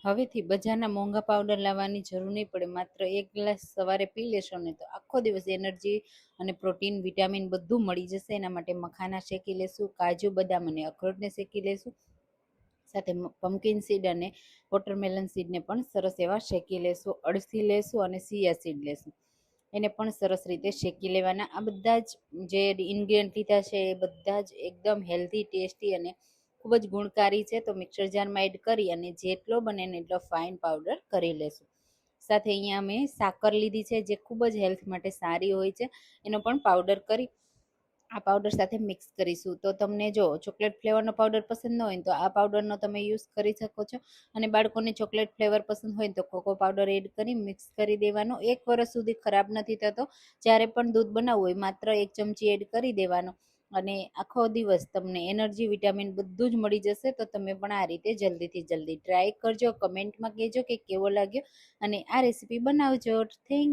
હવેથી બજારના મોંઘા પાવડર લાવવાની જરૂર નહીં પડે. માત્ર એક ગ્લાસ સવારે પી લેશો ને તો આખો દિવસ એનર્જી અને પ્રોટીન વિટામિન બધું મળી જશે. એના માટે મખાના શેકી લેશું, કાજુ બદામ અને અખરોટને શેકી લેશું, સાથે પમ્પકિન સીડ અને વોટરમેલન સીડને પણ સરસ એવા શેકી લેશું, અળસી લેશું અને સિયા સીડ લેશું, એને પણ સરસ રીતે શેકી લેવાના. આ બધા જ જે ઇન્ગ્રીડિયન્ટ લીધા છે એ બધા જ એકદમ હેલ્ધી, ટેસ્ટી અને ખૂબ જ ગુણકારી છે. તો મિક્સર જારમાં એડ કરી અને જેટલો બને ને એટલો ફાઇન પાવડર કરી લેશું. સાથે અહીંયા મેં સાકર લીધી છે જે ખૂબ જ હેલ્થ માટે સારી હોય છે, એનો પણ પાવડર કરી આ પાવડર સાથે મિક્સ કરીશું. તો તમને જો ચોકલેટ ફ્લેવરનો પાવડર પસંદ ન હોય તો આ પાવડરનો તમે યુઝ કરી શકો છો, અને બાળકોને ચોકલેટ ફ્લેવર પસંદ હોય તો કોકો પાવડર એડ કરી મિક્સ કરી દેવાનો. 1 વર્ષ સુધી ખરાબ નથી થતો. જ્યારે પણ દૂધ બનાવવું હોય માત્ર 1 ચમચી એડ કરી દેવાનો અને આખો દિવસ તમને એનર્જી, વિટામિન બધું જ મળી જશે. તો તમે પણ આ રીતે જલ્દીથી જલ્દી ટ્રાય કરજો. કમેન્ટમાં કહેજો કે કેવો લાગ્યો અને આ રેસીપી બનાવજો. થેન્ક